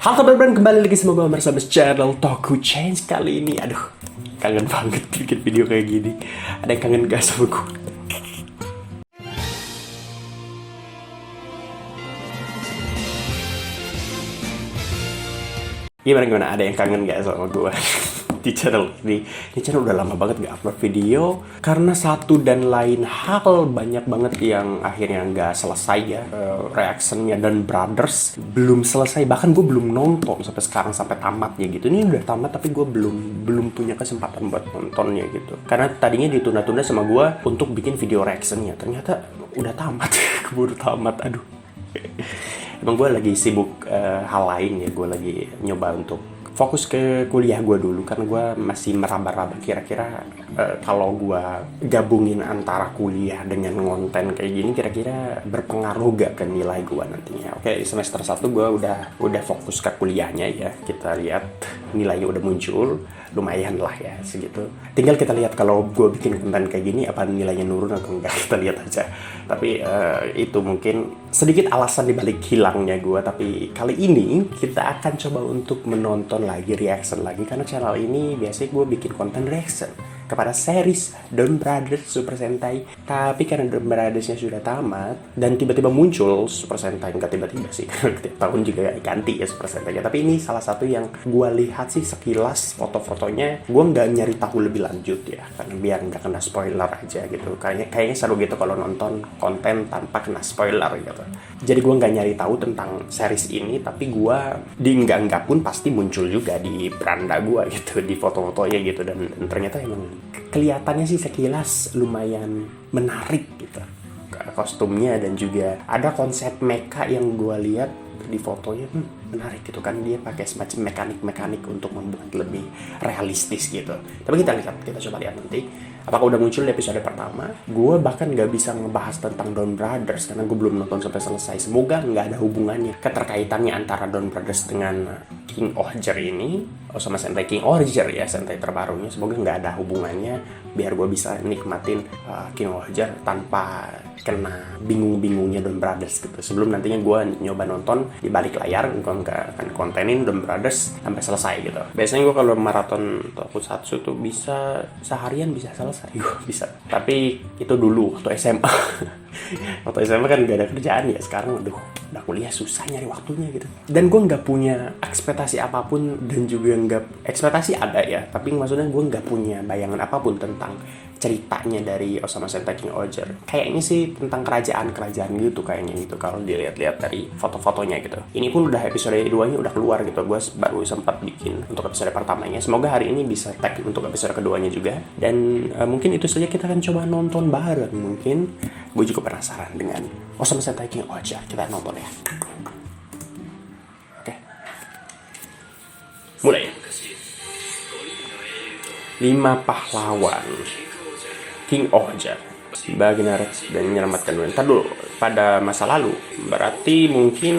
Halo teman-teman, kembali lagi sama gue bersama channel Toku Change kali ini. Aduh, kangen banget bikin video kayak gini. Ada yang kangen gak sama gue? Gimana? Ada yang kangen gak sama gue? Di channel ini channel udah lama banget gak upload video karena satu dan lain hal, banyak banget yang akhirnya gak selesai ya. Reactionnya dan Brothers belum selesai, bahkan gue belum nonton sampai sekarang, sampai tamatnya gitu. Ini udah tamat tapi gue belum punya kesempatan buat nontonnya gitu, karena tadinya ditunda-tunda sama gue untuk bikin video reactionnya. Ternyata udah tamat. Keburu tamat, aduh. Emang gue lagi sibuk hal lain ya. Gue lagi nyoba untuk fokus ke kuliah gue dulu, karena gue masih meraba-raba kira-kira kalau gue gabungin antara kuliah dengan konten kayak gini kira-kira berpengaruh gak ke nilai gue nantinya. Oke, semester 1 gue udah fokus ke kuliahnya ya. Kita lihat nilainya udah muncul, lumayan lah ya segitu. Tinggal kita lihat kalau gue bikin konten kayak gini apa nilainya nurun atau enggak, kita lihat aja. Tapi itu mungkin sedikit alasan dibalik hilangnya gue. Tapi kali ini kita akan coba untuk menonton lagi, reaction lagi, karena channel ini biasanya gue bikin konten reaction kepada series Don Brothers Super Sentai. Tapi karena Don Brothers-nya sudah tamat dan tiba-tiba muncul Super Sentai, enggak tiba-tiba sih, tiap tahun juga ganti ya Super Sentai. Tapi ini salah satu yang gue lihat sih sekilas foto-fotonya. Gue nggak nyari tahu lebih lanjut ya, karena biar nggak kena spoiler aja gitu. Kayaknya seru gitu kalau nonton konten tanpa kena spoiler gitu. Jadi gue nggak nyari tahu tentang series ini, tapi gue di enggak pun pasti muncul juga di beranda gue gitu, di foto-fotonya gitu. Dan ternyata emang kelihatannya sih sekilas lumayan menarik gitu, kostumnya dan juga ada konsep mecha yang gue lihat di fotonya menarik gitu kan. Dia pakai semacam mekanik untuk membuat lebih realistis gitu. Tapi kita coba lihat nanti apakah udah muncul di episode pertama. Gue bahkan gak bisa ngebahas tentang Don Brothers karena gue belum nonton sampai selesai. Semoga nggak ada hubungannya, keterkaitannya antara Don Brothers dengan King Ohger ini, sama Sentai King Ohger ya, Sentai terbarunya. Semoga nggak ada hubungannya, biar gue bisa nikmatin King Ohger tanpa kena bingung-bingungnya Don Brothers gitu. Sebelum nantinya gue nyoba nonton di balik layar, gue akan kontenin Don Brothers sampai selesai gitu. Biasanya gue kalau maraton tokusatsu tuh bisa seharian bisa selesai, gue bisa. Tapi itu dulu waktu SMA. Waktu SMA kan gak ada kerjaan ya. Sekarang udah kuliah susah nyari waktunya gitu. Dan gue nggak punya ekspektasi apapun, dan juga nggak, ekspektasi ada ya, tapi maksudnya gue nggak punya bayangan apapun tentang ceritanya dari Osama Sentai King Ohger. Kayaknya sih tentang kerajaan gitu kayaknya gitu, kalau dilihat-lihat dari foto-fotonya gitu. Ini pun udah episode 2-nya udah keluar gitu. Gue baru sempat bikin untuk episode pertamanya. Semoga hari ini bisa tag untuk episode keduanya juga. Dan mungkin itu saja, kita akan coba nonton bareng. Mungkin gue juga penasaran dengan Osama Sentai King Ohger. Kita nonton ya. Oke. Mulai. 5 pahlawan King Ohger Bagnar dan menyelamatkan dunia. Ntar dulu, pada masa lalu berarti mungkin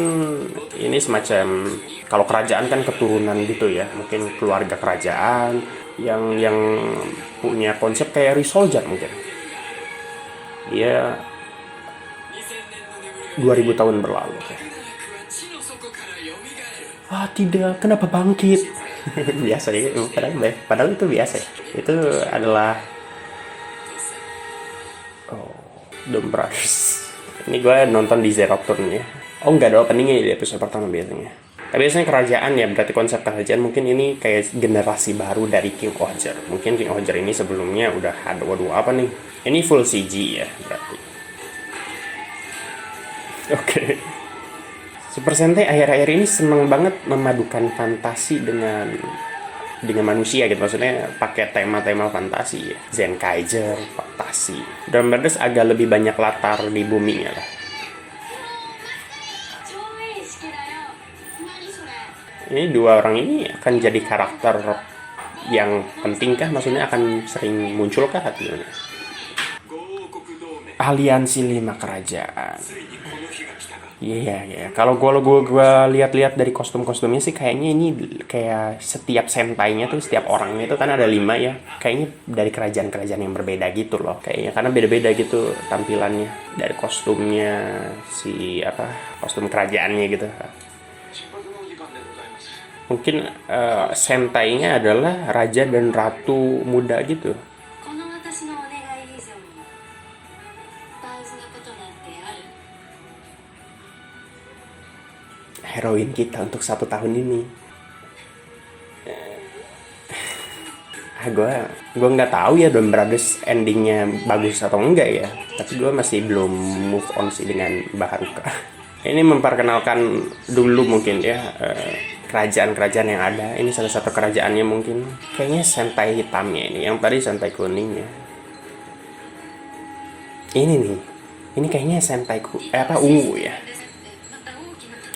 ini semacam, kalau kerajaan kan keturunan gitu ya, mungkin keluarga kerajaan yang punya konsep kayak Resoldier mungkin. Dia 2000 tahun berlalu. Tidak, kenapa bangkit? Biasa ya, padahal itu biasa ya. Itu adalah Don Brothers. Ini gue nonton di Zerocton ya. Nggak ada openingnya di episode pertama biasanya. Tapi biasanya kerajaan ya, berarti konsep kerajaan mungkin ini kayak generasi baru dari King Ohger. Mungkin King Ohger ini sebelumnya udah ada, waduh apa nih? Ini full CG ya berarti. Oke. Super Sentai akhir-akhir ini seneng banget memadukan fantasi dengan manusia gitu. Maksudnya pakai tema-tema fantasi ya. Zenkaiger, fantasi. Don Brothers agak lebih banyak latar di buminya lah. Ini dua orang ini akan jadi karakter yang penting kah? Maksudnya akan sering muncul kah atau gimana? Aliansi 5 kerajaan. Iya. Kalau gue lihat-lihat dari kostum-kostumnya sih kayaknya ini kayak setiap sentainya tuh, setiap orangnya itu kan ada 5 ya. Kayaknya dari kerajaan-kerajaan yang berbeda gitu loh. Kayaknya karena beda-beda gitu tampilannya, dari kostumnya kostum kerajaannya gitu. Mungkin Sentai-nya adalah raja dan ratu muda gitu. この私のお願い以上に大事なことなんてある？ Heroin kita untuk 1 tahun ini. Gue nggak tahu ya Don Brothers endingnya bagus atau enggak ya. Tapi gue masih belum move on sih dengan Baharuka. Ini memperkenalkan dulu mungkin ya kerajaan-kerajaan yang ada. Ini salah satu kerajaannya mungkin. Kayaknya Sentai hitamnya ini. Yang tadi Sentai kuningnya. Ini nih. Ini kayaknya Sentai ungu ya.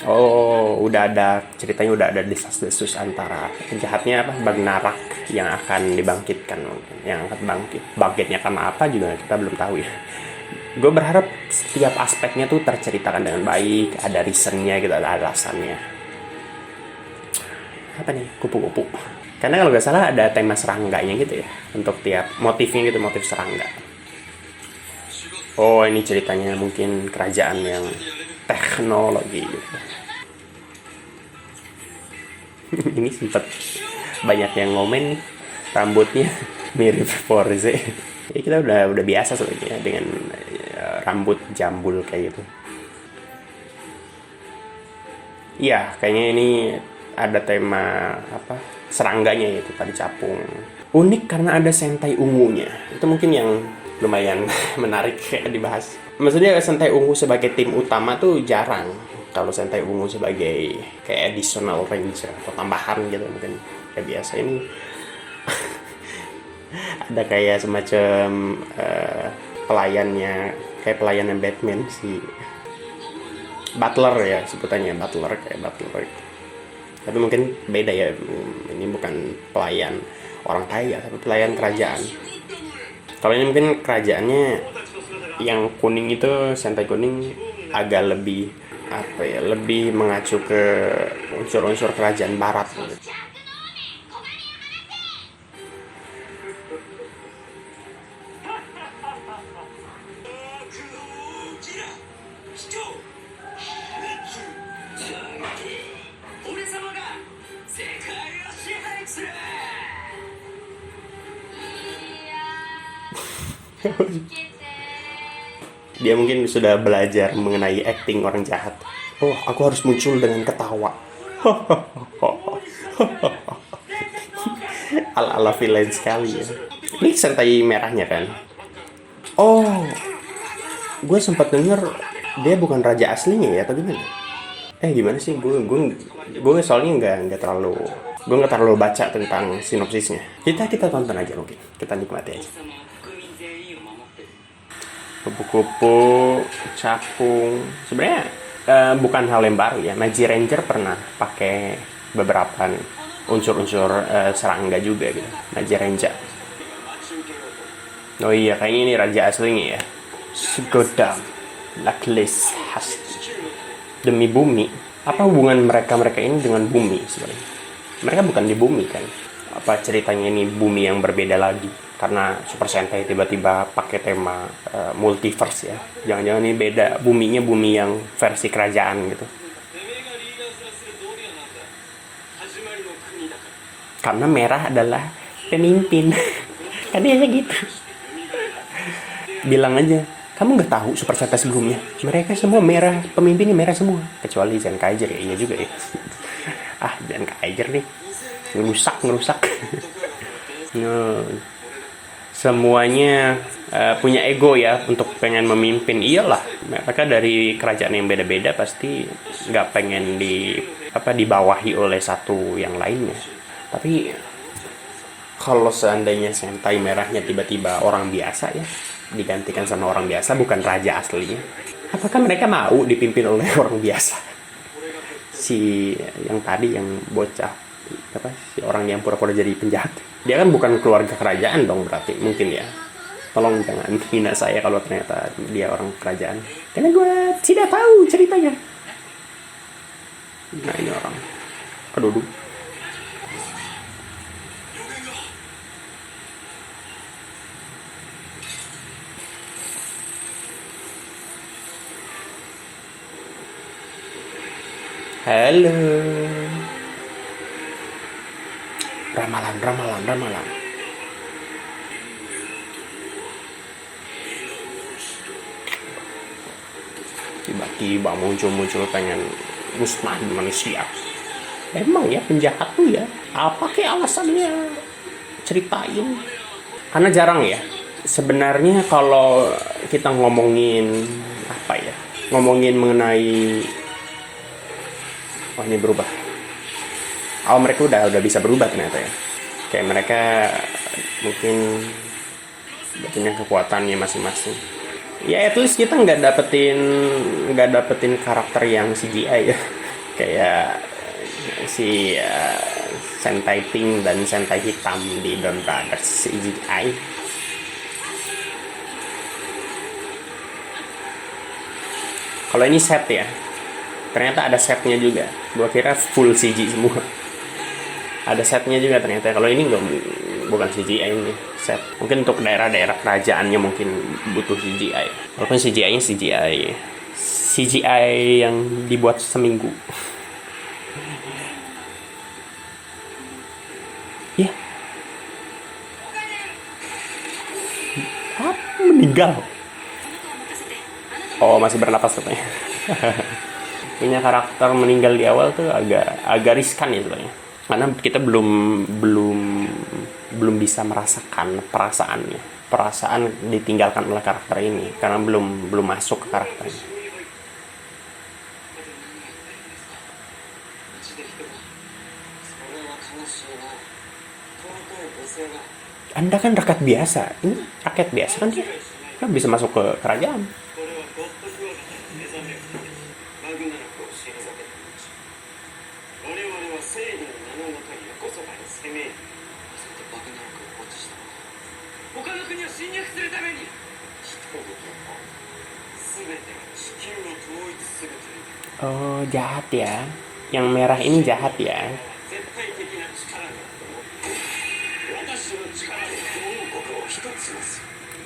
Oh, udah ada ceritanya, udah ada desas-desus antara penjahatnya Bagnarak yang akan dibangkitkan mungkin, yang akan bangkitnya karena apa juga kita belum tahu ya. Gue berharap setiap aspeknya tuh terceritakan dengan baik, ada reasonnya gitu, ada alasannya. Apa nih, kupu-kupu? Karena kalau nggak salah ada tema serangganya gitu ya, untuk tiap motifnya gitu, motif serangga. Oh, ini ceritanya mungkin kerajaan yang teknologi gitu. Ini sempat banyak yang ngomen nih, rambutnya mirip Forze. Jadi kita udah biasa sebenarnya dengan rambut jambul kayak gitu. Iya, kayaknya ini ada tema serangganya itu tadi capung. Unik karena ada Sentai ungunya. Itu mungkin yang lumayan menarik kayak dibahas. Maksudnya Sentai ungu sebagai tim utama tuh jarang. Kalau Sentai ungu sebagai kayak additional ranger atau tambahan gitu mungkin kayak biasa. Ini ada kayak semacam pelayannya, kayak pelayanan Batman si butler ya sebutannya, butler kayak butler. Tapi mungkin beda ya, ini bukan pelayan orang kaya tapi pelayan kerajaan. Kalau ini mungkin kerajaannya yang kuning itu, Sentai kuning agak lebih lebih mengacu ke unsur-unsur kerajaan barat gitu. Dia mungkin sudah belajar mengenai acting orang jahat. Oh, aku harus muncul dengan ketawa. Ala-ala villain sekali ya. Ini Sentai merahnya kan? Oh, gue sempat denger dia bukan raja aslinya ya, atau gimana? Gimana sih? Gue soalnya nggak terlalu baca tentang sinopsisnya. Kita tonton aja mungkin. Kita nikmati aja. Kupu-kupu, capung, sebenarnya bukan hal yang baru ya. Magic Ranger pernah pakai beberapa unsur-unsur serangga juga gitu. Magic Ranger. Oh iya, kayaknya ini raja aslinya ya. Sgodam, Laklis, Hast. Demi bumi. Apa hubungan mereka ini dengan bumi sebenarnya? Mereka bukan di bumi kan? Apa ceritanya ini bumi yang berbeda lagi? Karena Super Sentai tiba-tiba pakai tema multiverse ya. Jangan-jangan ini beda, buminya bumi yang versi kerajaan gitu. Karena merah adalah pemimpin. Kan dia gitu. Bilang aja, kamu nggak tahu Super Sentai sebelumnya? Mereka semua merah, pemimpinnya merah semua. Kecuali Zenkaiger ya, iya juga ya. Zenkaiger nih, ngerusak. Semuanya punya ego ya untuk pengen memimpin. Iyalah, mereka dari kerajaan yang beda-beda pasti nggak pengen dibawahi oleh satu yang lainnya. Tapi kalau seandainya Sentai merahnya tiba-tiba orang biasa ya, digantikan sama orang biasa bukan raja aslinya, apakah mereka mau dipimpin oleh orang biasa? Si yang tadi yang bocah si orang yang pura-pura jadi penjahat, dia kan bukan keluarga kerajaan dong, berarti mungkin ya. Tolong jangan hina saya kalau ternyata dia orang kerajaan, karena gue tidak tahu ceritanya. Nah ini orang keduduk. Halo. Ramalan, ramalan, ramalan. Tiba-tiba muncul pengen musnahin manusia. Emang ya penjahat tuh ya. Apa kayak alasannya? Ceritain. Karena jarang ya. Sebenarnya kalau kita ngomongin apa ya? Ngomongin mengenai ini berubah. Mereka udah bisa berubah ternyata ya. Kayak mereka mungkin punya kekuatannya masing-masing. Ya at least kita nggak dapetin karakter yang CGI ya. Kayak si Sentai Pink dan Sentai Hitam di Don Brothers CGI. Kalau ini set ya, ternyata ada setnya juga. Gua kira full CG semua. Ada setnya juga ternyata. Kalau ini bukan CGI ini, set. Mungkin untuk daerah-daerah kerajaannya mungkin butuh CGI. Walaupun CGI-nya CGI yang dibuat seminggu. Ya. Meninggal. Oh, masih bernapas katanya. Punya karakter meninggal di awal tuh agak riskan ya sebenarnya. Karena kita belum bisa merasakan perasaannya. Perasaan ditinggalkan oleh karakter ini karena belum masuk ke karakternya. Anda kan rakyat biasa. Ini rakyat biasa kan dia. Kan bisa masuk ke kerajaan. Oh, jahat ya. Yang merah ini jahat ya.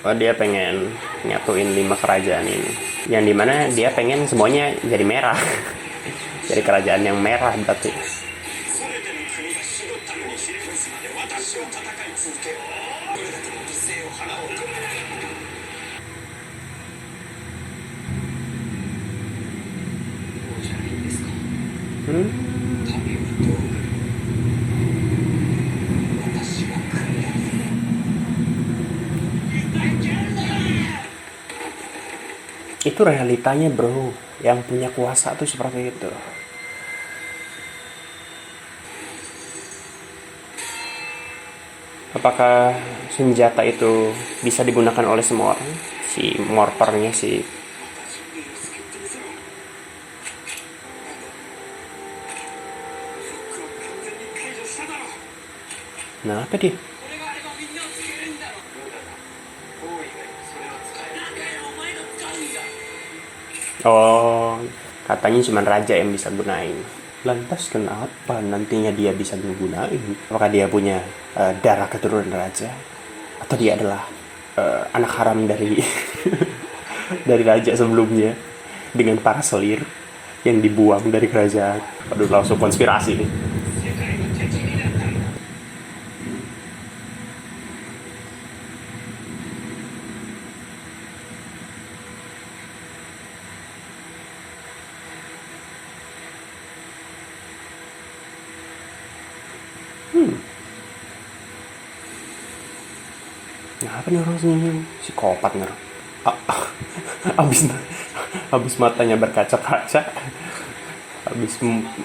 Oh, dia pengen nyatuin 5 kerajaan ini. Yang dimana dia pengen semuanya jadi merah. Jadi kerajaan yang merah berarti. Itu realitanya bro. Yang punya kuasa tuh seperti itu. Apakah senjata itu bisa digunakan oleh semua orang? Si mortarnya si Nah, apa dia? Oh, katanya cuma raja yang bisa gunain. Lantas kenapa nantinya dia bisa menggunain? Apakah dia punya darah keturunan raja? Atau dia adalah anak haram dari dari raja sebelumnya dengan para selir yang dibuang dari kerajaan? Aduh, langsung konspirasi nih. Kenapa nih orang senyum? Psikopat nih orang. Abis matanya berkaca-kaca, abis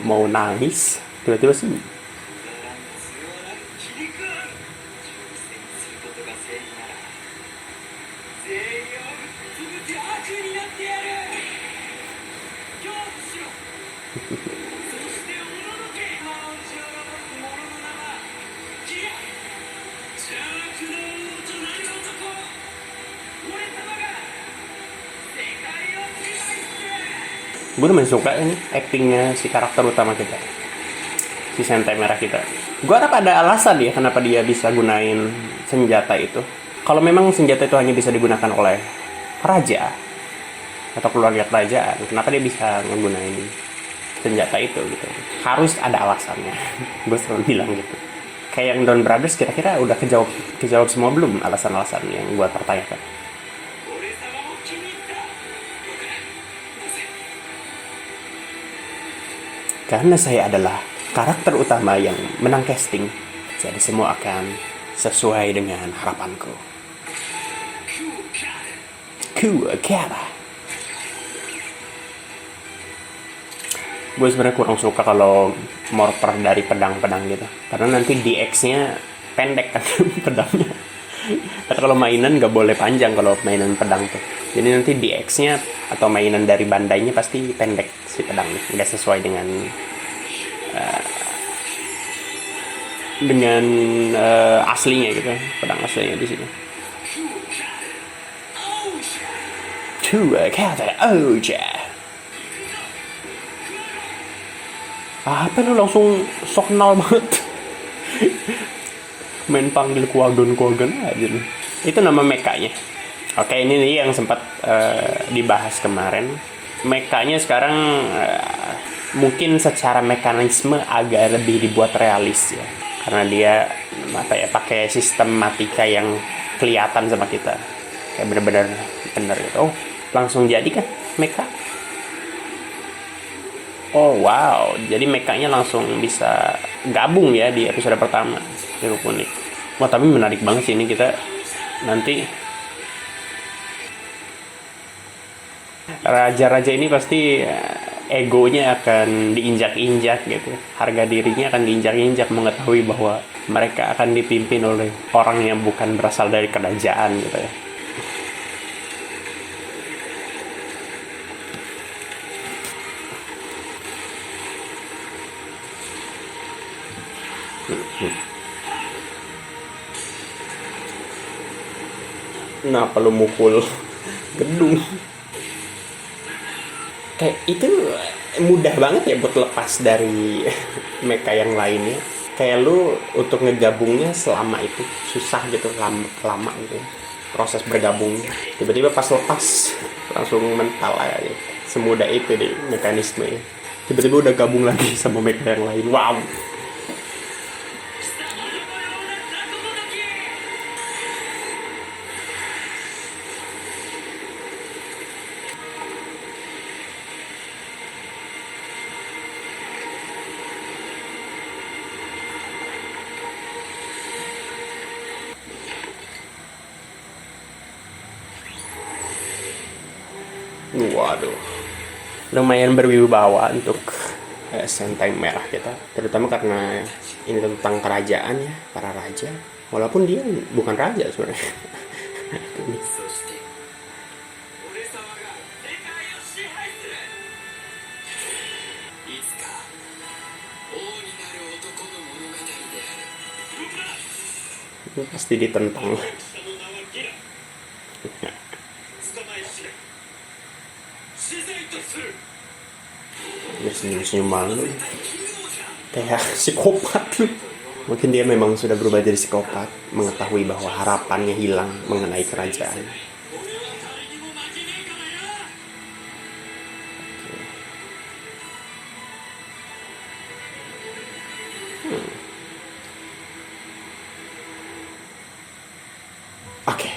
mau nangis, tiba-tiba senyum. Gue masih suka ini actingnya si karakter utama kita, si Sentai merah kita. Gue harap ada alasan ya kenapa dia bisa gunain senjata itu. Kalau memang senjata itu hanya bisa digunakan oleh raja atau keluarga kerajaan, kenapa dia bisa menggunakan senjata itu gitu? Harus ada alasannya. Gue selalu bilang gitu. kayak yang Don Brothers, kira-kira udah kejawab semua belum alasan-alasan yang gue pertanyakan? Karena saya adalah karakter utama yang menang casting, jadi semua akan sesuai dengan harapanku. Kuakara. Gue sebenarnya kurang suka kalau mortar dari pedang-pedang gitu, karena nanti DX-nya pendek kan pedangnya. Karena kalau mainan nggak boleh panjang kalau mainan pedang tuh. Jadi nanti DX-nya atau mainan dari Bandai-nya pasti pendek si pedangnya, nggak sesuai dengan aslinya gitu, pedang aslinya di sini. Kuakara Oja. Apa lu langsung sok kenal banget. Main panggil Kuagon aja lu. Itu nama mekanya. Oke, ini nih yang sempat dibahas kemarin. Mekanya sekarang mungkin secara mekanisme agak lebih dibuat realis ya. Karena dia pakai sistematika yang kelihatan sama kita. Kayak bener-bener gitu. Oh, langsung jadi kan mecha? Oh wow, jadi mekanya langsung bisa gabung ya di episode pertama. Cukup unik. Wah, tapi menarik banget sih ini, kita nanti raja-raja ini pasti egonya akan diinjak-injak gitu. Harga dirinya akan diinjak-injak, mengetahui bahwa mereka akan dipimpin oleh orang yang bukan berasal dari kerajaan gitu ya. Kenapa lu mukul gedung? Kayak itu mudah banget ya buat lepas dari mecha yang lainnya. Kayak lu untuk ngegabungnya selama itu susah gitu, lama gitu proses bergabungnya. Tiba-tiba pas lepas langsung mental aja. Semudah itu deh mekanismenya. Tiba-tiba udah gabung lagi sama mecha yang lain. Wow. Waduh, lumayan berwibawa untuk Sentai merah kita, terutama karena ini tentang kerajaan ya, para raja, walaupun dia bukan raja sebenarnya. Ini pasti ditentang. Dia senyum-senyum malu, kayak psikopat lu. Mungkin dia memang sudah berubah jadi psikopat, mengetahui bahwa harapannya hilang mengenai kerajaan. Oke.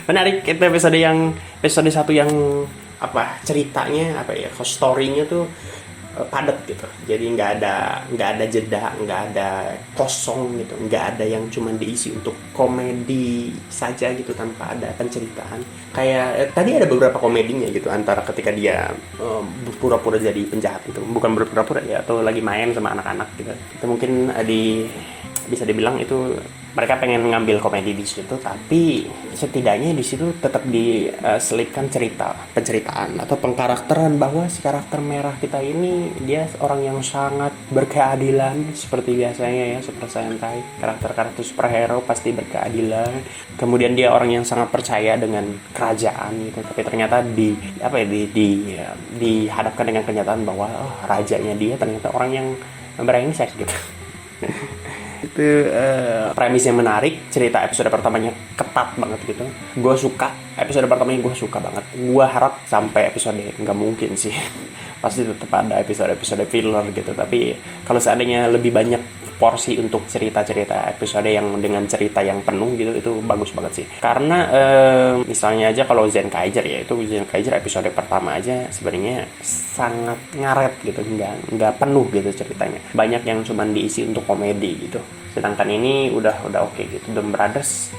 Menarik, itu episode 1 yang ceritanya story-nya tuh padat gitu. Jadi nggak ada jeda, nggak ada kosong gitu, nggak ada yang cuma diisi untuk komedi saja gitu tanpa ada penceritaan. Kayak tadi ada beberapa komedinya gitu, antara ketika dia pura-pura jadi penjahat itu, bukan pura-pura ya, atau lagi main sama anak-anak gitu. Itu mungkin bisa dibilang itu mereka pengen ngambil komedi di situ, tapi setidaknya di situ tetap diselipkan penceritaan atau pengkarakteran bahwa si karakter merah kita ini dia orang yang sangat berkeadilan seperti biasanya ya, Super Sentai. Karakter superhero pasti berkeadilan. Kemudian dia orang yang sangat percaya dengan kerajaan gitu, tapi ternyata dihadapkan dengan kenyataan bahwa rajanya dia ternyata orang yang brengsek gitu. Itu premisnya menarik, cerita episode pertamanya ketat banget gitu. Gue suka episode pertamanya, gue suka banget. Gue harap sampai episode, nggak mungkin sih, pasti tetap ada episode filler gitu. Tapi kalau seandainya lebih banyak porsi untuk cerita-cerita episode yang dengan cerita yang penuh gitu, itu bagus banget sih. Karena misalnya aja kalau Zenkaiger ya, itu Zenkaiger episode pertama aja sebenarnya sangat ngaret gitu, nggak penuh gitu ceritanya. Banyak yang cuman diisi untuk komedi gitu. Sedangkan ini udah oke gitu. The Brothers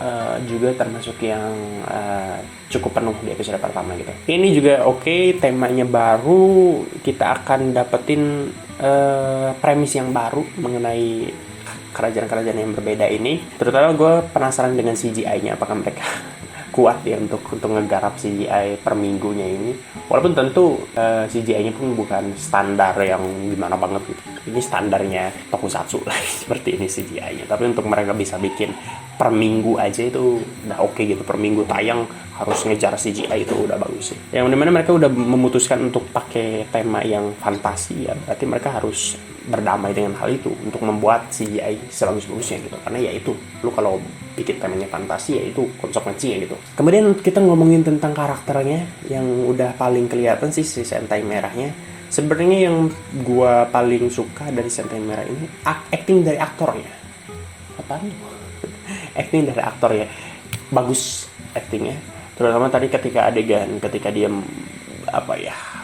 juga termasuk yang cukup penuh di episode pertama gitu. Ini juga oke, temanya baru, kita akan dapetin premis yang baru mengenai kerajaan-kerajaan yang berbeda ini. Terutama gue penasaran dengan CGI-nya, apakah mereka kuat ya untuk ngegarap CGI per minggunya ini. Walaupun tentu CGI-nya pun bukan standar yang gimana banget gitu. Ini standarnya tokusatsu lah seperti ini CGI-nya. Tapi untuk mereka bisa bikin per minggu aja itu udah oke gitu. Per minggu tayang harus ngejar CGI itu udah bagus sih. Yang dimana mereka udah memutuskan untuk pakai tema yang fantasi ya. Berarti mereka harus berdamai dengan hal itu untuk membuat CGI sebagus-bagusnya gitu. Karena ya itu, lu kalau bikin temanya fantasi ya itu konsekuensinya gitu. Kemudian kita ngomongin tentang karakternya yang udah paling kelihatan sih si Sentai Merahnya. Sebenarnya yang gua paling suka dari Sentai Merah ini acting dari aktornya. Apaan? Acting dari aktornya bagus actingnya. Terutama tadi ketika dia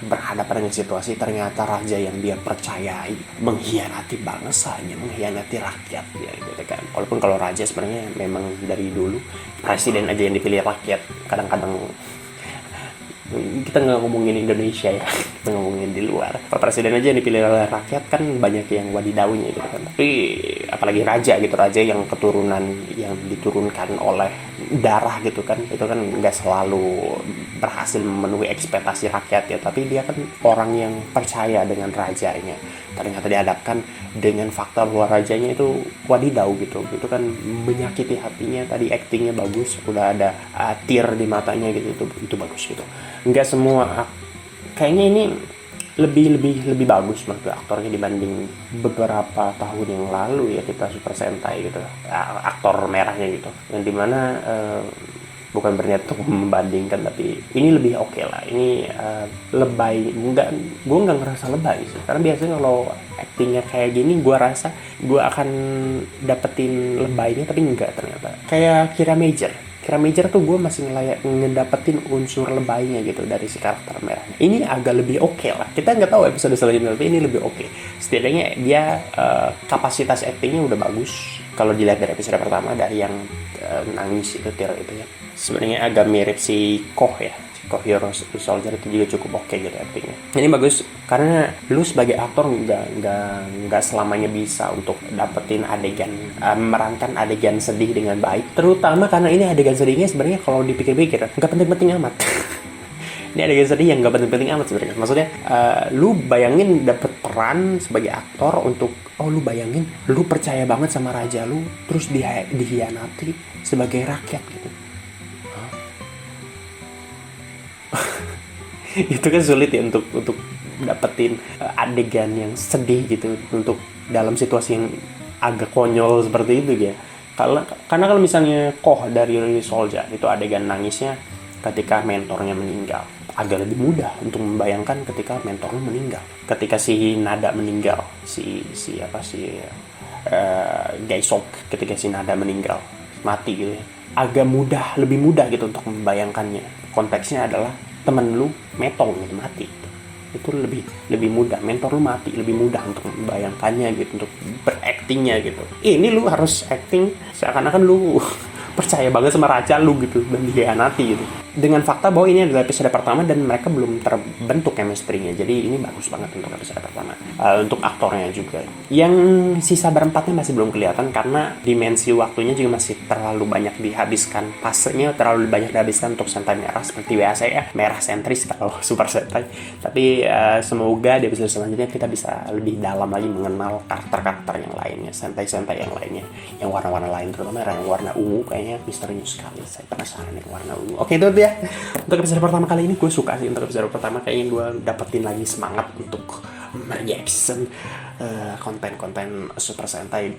berhadapan dengan situasi, ternyata raja yang dia percayai mengkhianati bangsanya, mengkhianati rakyat ya gitu kan. Walaupun kalau raja sebenarnya memang dari dulu presiden aja yang dipilih rakyat. Kadang-kadang kita nggak ngomongin Indonesia ya, kita ngomongin di luar. Presiden aja yang dipilih oleh rakyat kan banyak yang wadidaunya gitu kan. Tapi apalagi raja gitu, raja yang keturunan yang diturunkan oleh darah gitu kan, itu kan nggak selalu berhasil memenuhi ekspektasi rakyat ya. Tapi dia kan orang yang percaya dengan rajanya. Ternyata dihadapkan dengan fakta bahwa rajanya itu wadidau gitu, itu kan menyakiti hatinya. Tadi actingnya bagus, udah ada tear di matanya gitu, itu bagus gitu. Nggak semua, kayaknya ini lebih bagus menurut aktornya dibanding beberapa tahun yang lalu ya, kita Super Sentai gitu, aktor merahnya gitu, yang dimana bukan berniat untuk membandingkan, tapi ini lebih oke lah. Ini lebay, gue nggak ngerasa lebay sih, karena biasanya kalau actingnya kayak gini gue rasa gue akan dapetin lebaynya, tapi enggak ternyata. Kayak Kira Major tuh gue masih ngedapetin unsur lebaynya gitu dari si karakter merahnya. Ini agak lebih oke lah. Kita nggak tahu episode selanjutnya, tapi ini lebih oke. Setidaknya dia kapasitas actingnya udah bagus. Kalau dilihat dari episode pertama, dari yang nangis itu tiar itu ya, sebenarnya agak mirip si Koh ya. Koh Hero Soldier itu juga cukup oke gitu actingnya. Ini bagus karena lu sebagai aktor nggak selamanya bisa untuk dapetin adegan, memerankan adegan sedih dengan baik. Terutama karena ini adegan sedihnya sebenarnya kalau dipikir-pikir nggak penting-penting amat. Ini adegan sedih yang nggak penting-penting amat sebenarnya. Maksudnya lu bayangin dapet peran sebagai aktor untuk, lu bayangin lu percaya banget sama raja lu, terus dihianati sebagai rakyat gitu. Itu kan sulit ya untuk dapetin adegan yang sedih gitu untuk dalam situasi yang agak konyol seperti itu ya. Karena kalau misalnya Koh dari Soldier itu adegan nangisnya ketika mentornya meninggal, agak lebih mudah untuk membayangkan ketika mentornya meninggal. Ketika si Nada meninggal, Gaisok, ketika si Nada meninggal, mati gitu ya. Agak mudah, lebih mudah gitu untuk membayangkannya. Konteksnya adalah temen lu metong gitu, mati. Itu lebih mudah. Mentor lu mati, lebih mudah untuk membayangkannya gitu, untuk beraktingnya gitu. Ini lu harus acting seakan-akan lu percaya banget sama raja lu gitu dan dikhianati gitu. Dengan fakta bahwa ini adalah episode pertama dan mereka belum terbentuk chemistry-nya. Jadi ini bagus banget untuk episode pertama. Untuk aktornya juga. Yang sisa berempatnya masih belum kelihatan karena dimensi waktunya juga masih terlalu banyak dihabiskan. Pasenya terlalu banyak dihabiskan untuk Sentai merah seperti biasa ya. Merah sentris kalau Super Sentai. Tapi semoga di episode selanjutnya kita bisa lebih dalam lagi mengenal karakter-karakter yang lainnya. Sentai-sentai yang lainnya. Yang warna-warna lain, terutama yang warna ungu kayaknya misterius sekali. Saya penasaran yang warna ungu. Oke, itu ya. Untuk episode pertama kali ini gue suka sih. Untuk episode pertama kayaknya gue dapetin lagi semangat untuk reaction konten-konten Super Sentai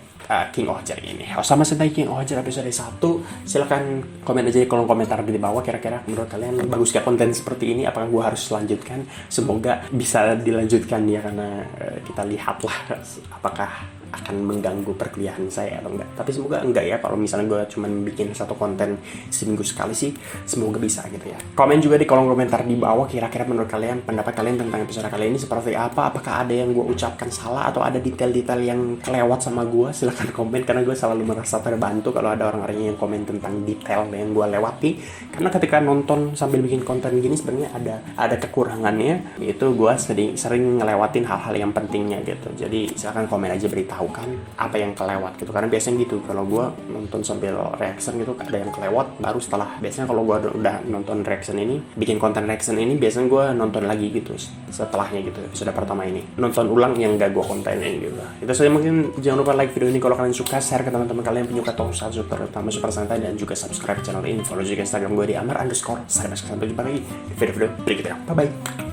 King Ohger ini. Sama Sentai King Ohger episode 1, silahkan komen aja di kolom komentar di bawah, kira-kira menurut kalian bagus gak konten seperti ini, apakah gue harus lanjutkan. Semoga bisa dilanjutkan ya, karena kita lihatlah apakah akan mengganggu perkuliahan saya atau enggak. Tapi semoga enggak ya, kalau misalnya gue cuma bikin satu konten seminggu sekali sih, semoga bisa gitu ya. Komen juga di kolom komentar di bawah, kira-kira menurut kalian, pendapat kalian tentang episode kali ini seperti apa? Apakah ada yang gue ucapkan salah atau ada detail-detail yang kelewat sama gue? Silahkan komen, karena gue selalu merasa terbantu kalau ada orang-orang yang komen tentang detail yang gue lewati. Karena ketika nonton sambil bikin konten gini sebenarnya ada kekurangannya, yaitu gue sering ngelewatin hal-hal yang pentingnya gitu. Jadi silahkan komen aja, beritahukan apa yang kelewat gitu. Karena biasanya gitu, kalau gue nonton sambil reaction gitu ada yang kelewat, baru setelah, biasanya kalau gue udah nonton reaction ini, bikin konten reaction ini, biasanya gue nonton lagi gitu setelahnya gitu, episode pertama ini nonton ulang yang gak gue kontenin gitu. Itu saja, mungkin jangan lupa like video ini kalau kalian suka, share ke teman-teman kalian penyuka tokusatsu terutama super santai, dan juga subscribe channel ini, follow juga Instagram gue di amar_. Sampai jumpa lagi di video-video berikutnya, bye bye.